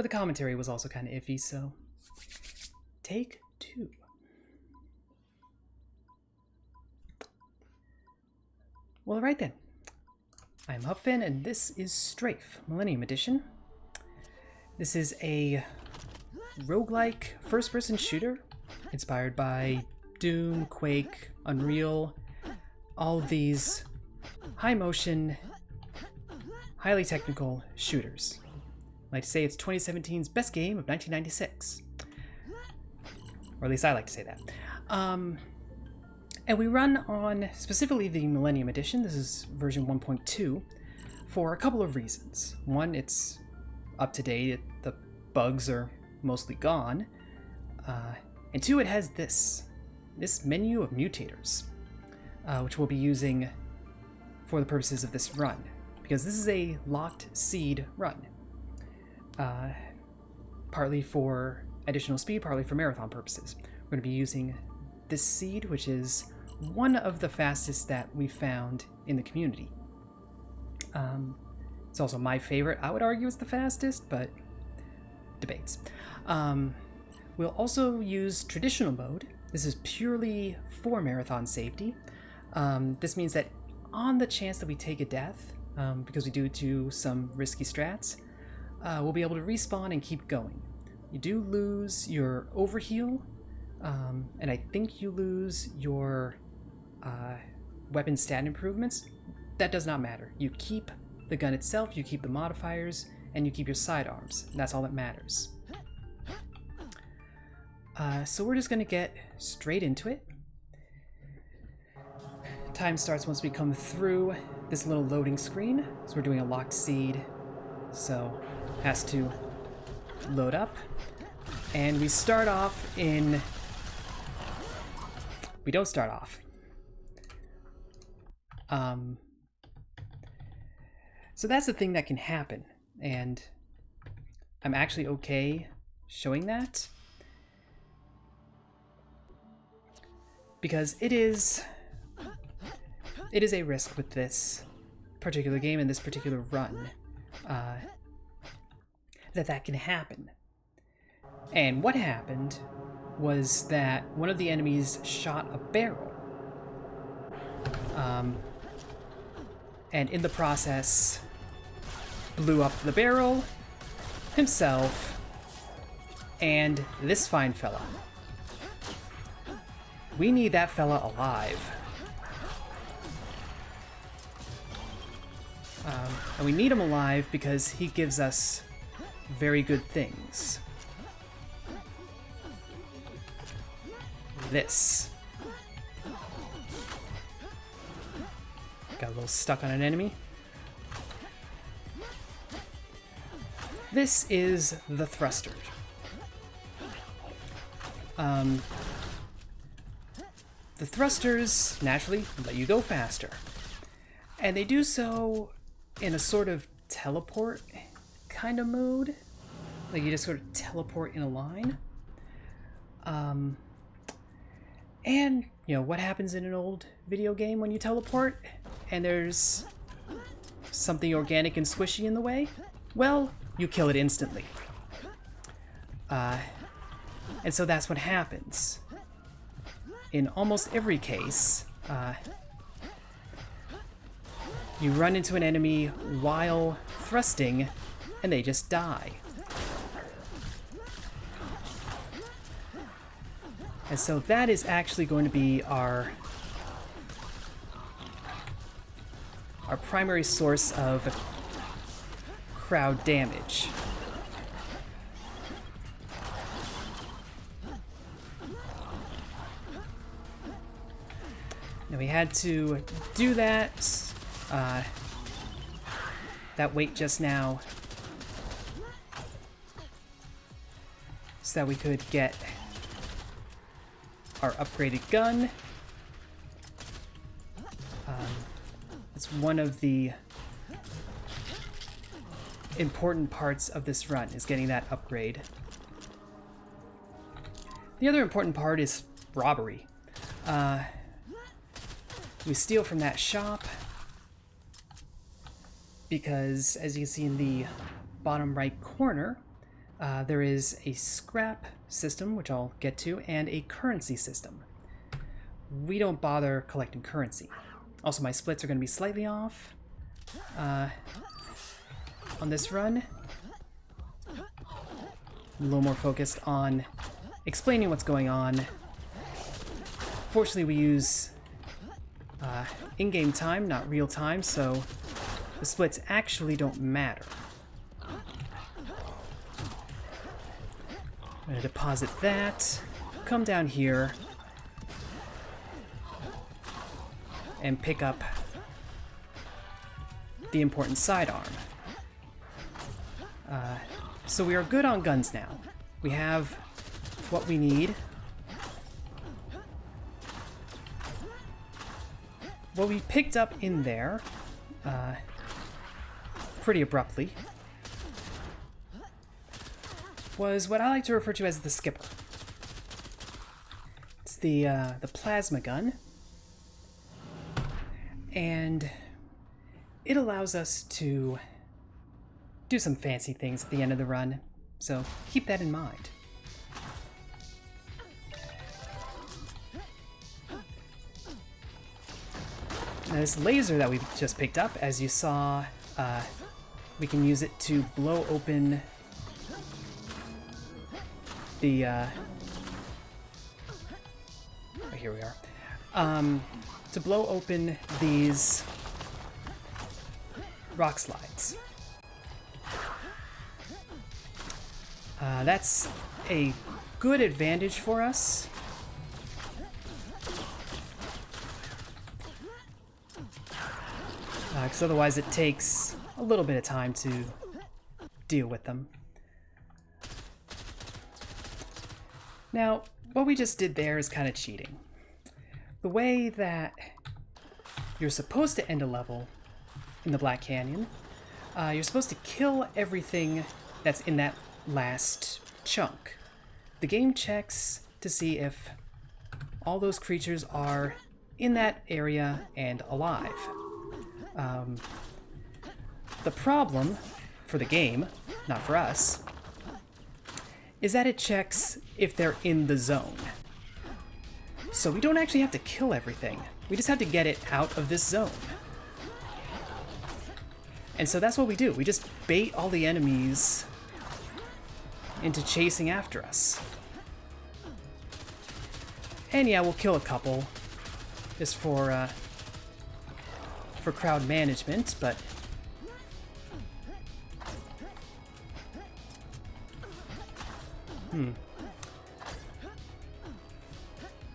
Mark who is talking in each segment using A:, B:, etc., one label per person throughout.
A: But the commentary was also kind of iffy, so take two. Well, alright then. I'm Hupfin, and this is STRAFE, Millennium Edition. This is a roguelike first-person shooter inspired by Doom, Quake, Unreal, all of these high-motion, highly technical shooters. I like to say it's 2017's best game of 1996. Or at least I like to say that. And we run on specifically the Millennium Edition. This is version 1.2 for a couple of reasons. One, it's up to date. The bugs are mostly gone. And two, it has this menu of mutators, which we'll be using for the purposes of this run, because this is a locked seed run. Partly for additional speed, partly for marathon purposes. We're going to be using this seed, which is one of the fastest that we found in the community. It's also my favorite. I would argue it's the fastest, but debates. We'll also use traditional mode. This is purely for marathon safety. This means that on the chance that we take a death, because we do some risky strats, we'll be able to respawn and keep going. You do lose your overheal, and I think you lose your weapon stat improvements. That does not matter. You keep the gun itself, you keep the modifiers, and you keep your sidearms. That's all that matters. So we're just going to get straight into it. Time starts once we come through this little loading screen. So we're doing a locked seed, so it has to load up. And we start off in... We don't start off. So that's the thing that can happen, and I'm actually okay showing that, because it is a risk with this particular game and this particular run, that can happen. And what happened was that one of the enemies shot a barrel, and in the process blew up the barrel, himself, and this fine fella. We need that fella alive. And we need him alive because he gives us very good things. This. Got a little stuck on an enemy. This is the thruster. The thrusters naturally let you go faster, and they do so in a sort of teleport kind of mode. Like you just sort of teleport in a line. And you know what happens in an old video game when you teleport and there's something organic and squishy in the way? Well, you kill it instantly. And so that's what happens. In almost every case, you run into an enemy while thrusting, and they just die. And so that is actually going to be our primary source of crowd damage. Now we had to do that wait just now so that we could get our upgraded gun. It's one of the important parts of this run, is getting that upgrade. The other important part is robbery. We steal from that shop because, as you can see in the bottom right corner, There is a scrap system, which I'll get to, and a currency system. We don't bother collecting currency. Also, my splits are going to be slightly off on this run. A little more focused on explaining what's going on. Fortunately, we use in-game time, not real time, so the splits actually don't matter. I'm going to deposit that, come down here, and pick up the important sidearm. So we are good on guns now. We have what we need. What we picked up in there, pretty abruptly, was what I like to refer to as the skipper. It's the plasma gun, and it allows us to do some fancy things at the end of the run, so keep that in mind. Now this laser that we just picked up, as you saw, we can use it to blow open the oh, here we are. To blow open these rock slides. That's a good advantage for us. Because otherwise it takes a little bit of time to deal with them. Now, what we just did there is kind of cheating. The way that you're supposed to end a level in the Black Canyon, you're supposed to kill everything that's in that last chunk. The game checks to see if all those creatures are in that area and alive. The problem for the game, not for us, is that it checks if they're in the zone. So we don't actually have to kill everything. We just have to get it out of this zone. And so that's what we do. We just bait all the enemies into chasing after us. And yeah, we'll kill a couple just for crowd management, but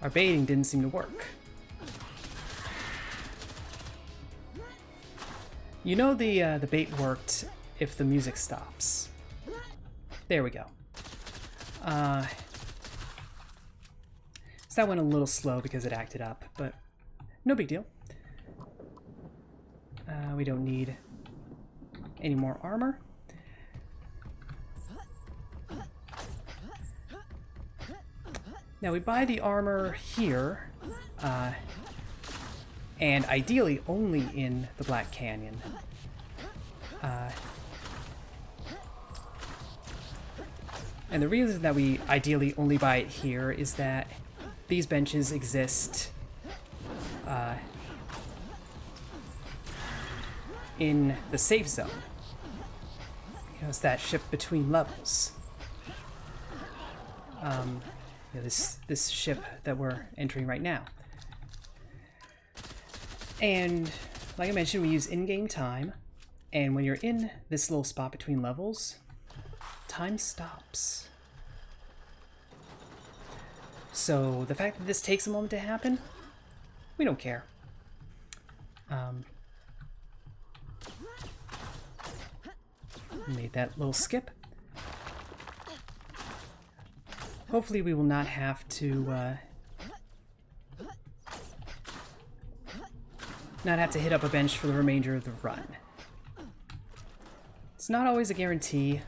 A: our baiting didn't seem to work. You know the bait worked if the music stops. There we go. So that went a little slow because it acted up, but no big deal. We don't need any more armor. Now we buy the armor here, and ideally only in the Black Canyon. And the reason that we ideally only buy it here is that these benches exist in the safe zone. You know, it's that ship between levels. This ship that we're entering right now. And like I mentioned, we use in-game time, and when you're in this little spot between levels, time stops. So the fact that this takes a moment to happen, we don't care. Made that little skip. Hopefully we will not have to hit up a bench for the remainder of the run. It's not always a guarantee.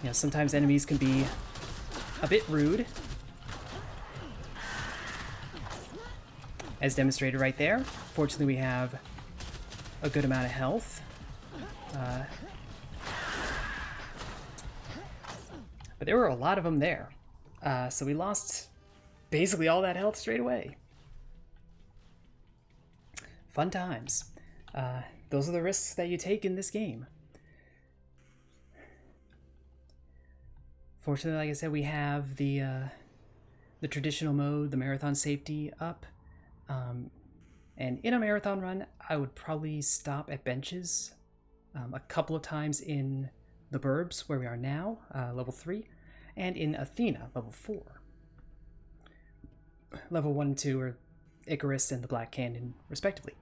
A: You know, sometimes enemies can be a bit rude, as demonstrated right there. Fortunately, we have a good amount of health. there were a lot of them there. So we lost basically all that health straight away. Fun times. Those are the risks that you take in this game. Fortunately, like I said, we have the traditional mode, the marathon safety up. And in a marathon run, I would probably stop at benches a couple of times in the Burbs, where we are now, level 3, and in Athena, level 4. Level 1 and 2 are Icarus and the Black Canyon, respectively.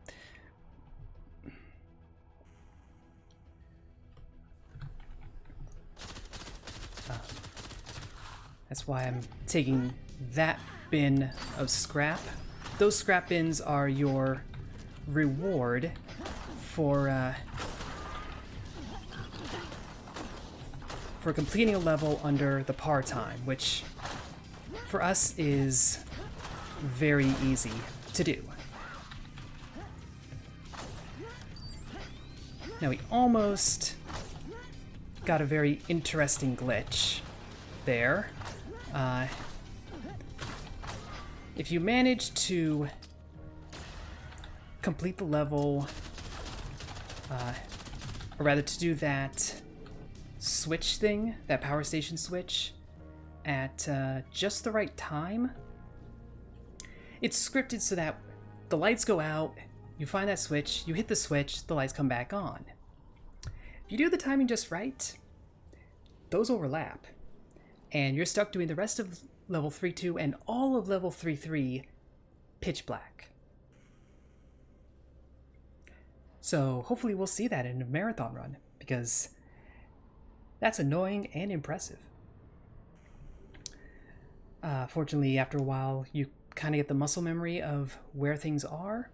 A: That's why I'm taking that bin of scrap. Those scrap bins are your reward for completing a level under the par time, which for us is very easy to do. Now we almost got a very interesting glitch there. If you manage to complete the level, or rather to do that switch thing, that power station switch, at just the right time, it's scripted so that the lights go out, you find that switch, you hit the switch, the lights come back on. If you do the timing just right, those overlap, and you're stuck doing the rest of level 3-2 and all of level 3-3 pitch black. So hopefully we'll see that in a marathon run, because that's annoying and impressive. Fortunately, after a while, you kind of get the muscle memory of where things are.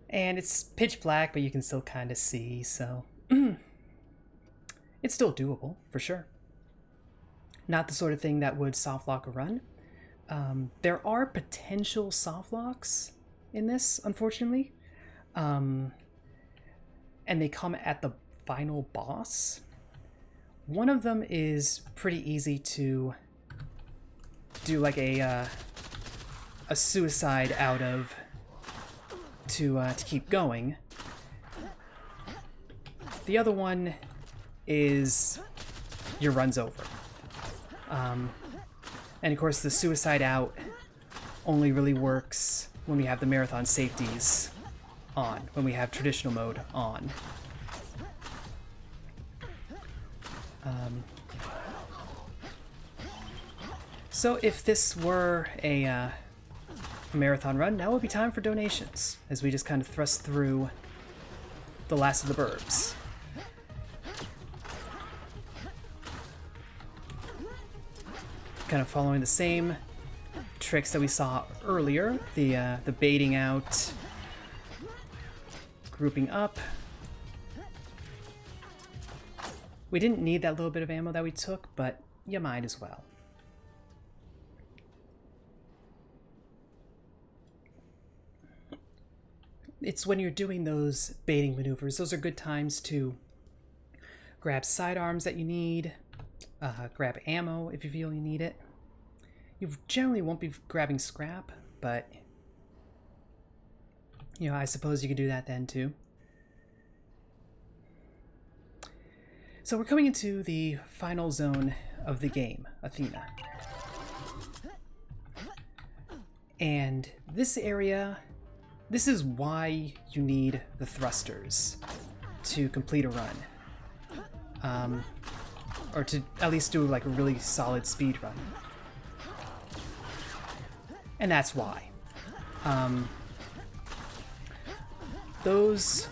A: And it's pitch black, but you can still kind of see, so it's still doable, for sure. Not the sort of thing that would soft lock a run. There are potential soft locks in this, unfortunately. And they come at the final boss. One of them is pretty easy to do, like a suicide out of to keep going. The other one is your run's over. And of course the suicide out only really works when we have the marathon safeties on, when we have traditional mode on. So if this were a marathon run, now would be time for donations, as we just kind of thrust through the last of the Burbs. Kind of following the same tricks that we saw earlier, the baiting out, grouping up. We didn't need that little bit of ammo that we took, but you might as well. It's when you're doing those baiting maneuvers, those are good times to grab sidearms that you need, grab ammo if you feel you need it. You generally won't be grabbing scrap, but you know, I suppose you could do that then too. So we're coming into the final zone of the game, Athena. And this area, this is why you need the thrusters to complete a run. Or to at least do like a really solid speed run. And that's why. Those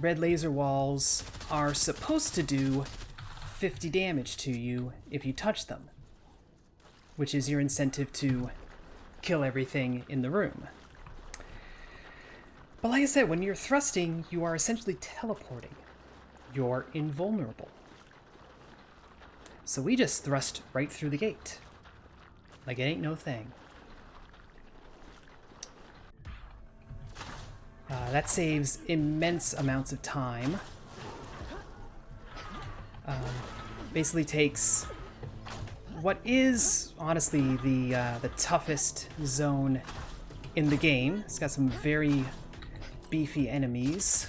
A: red laser walls are supposed to do 50 damage to you if you touch them, which is your incentive to kill everything in the room. But like I said, when you're thrusting, you are essentially teleporting. You're invulnerable. So we just thrust right through the gate. Like it ain't no thing. That saves immense amounts of time. basically takes what is honestly the toughest zone in the game. It's got some very beefy enemies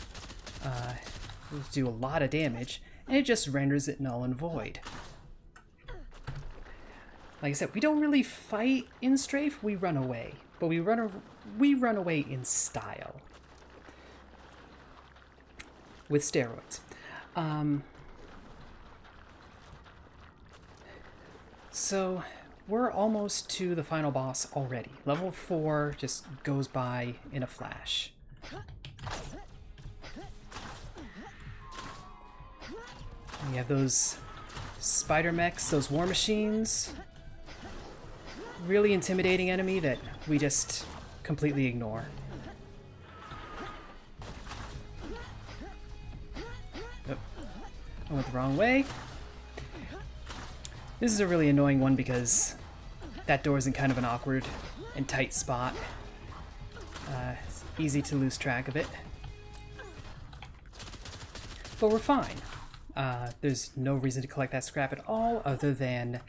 A: who do a lot of damage, and it just renders it null and void. Like I said, we don't really fight in Strafe, we run away. But we run away in style. With steroids. So, we're almost to the final boss already. Level 4 just goes by in a flash. We have those spider mechs, those war machines. Really intimidating enemy that we just completely ignore. Oh, I went the wrong way. This is a really annoying one because that door is in kind of an awkward and tight spot. It's easy to lose track of it. But we're fine. There's no reason to collect that scrap at all other than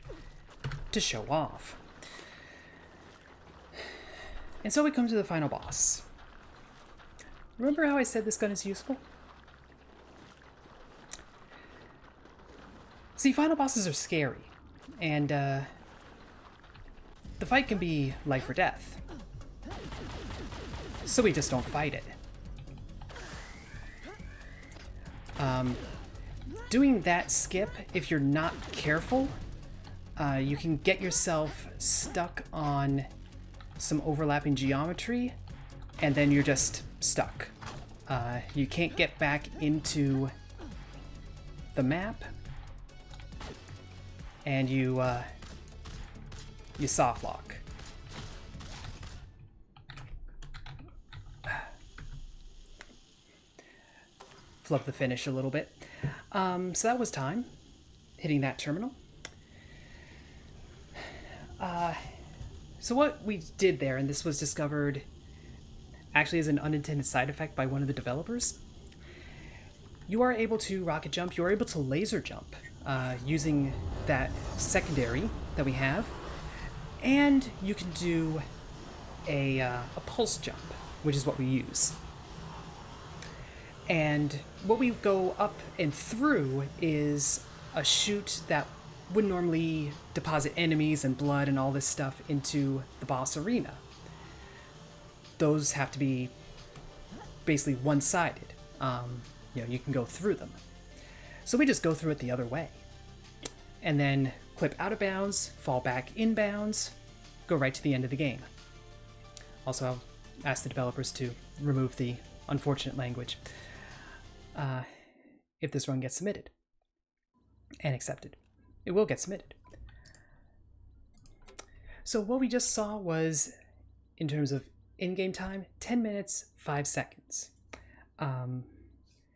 A: to show off. And so we come to the final boss. Remember how I said this gun is useful? See, final bosses are scary, and the fight can be life or death. So we just don't fight it. Doing that skip, if you're not careful, you can get yourself stuck on some overlapping geometry, and then you're just stuck. You can't get back into the map, and you soft lock. Flub the finish a little bit. So that was time, hitting that terminal. So what we did there, and this was discovered actually as an unintended side effect by one of the developers, you are able to rocket jump, you are able to laser jump using that secondary that we have, and you can do a pulse jump, which is what we use. And what we go up and through is a chute that would normally deposit enemies and blood and all this stuff into the boss arena. Those have to be basically one-sided. You can go through them. So we just go through it the other way. And then clip out of bounds, fall back in bounds, go right to the end of the game. Also, I'll ask the developers to remove the unfortunate language if this run gets submitted and accepted. It will get submitted. So what we just saw was, in terms of in-game time, 10 minutes, 5 seconds.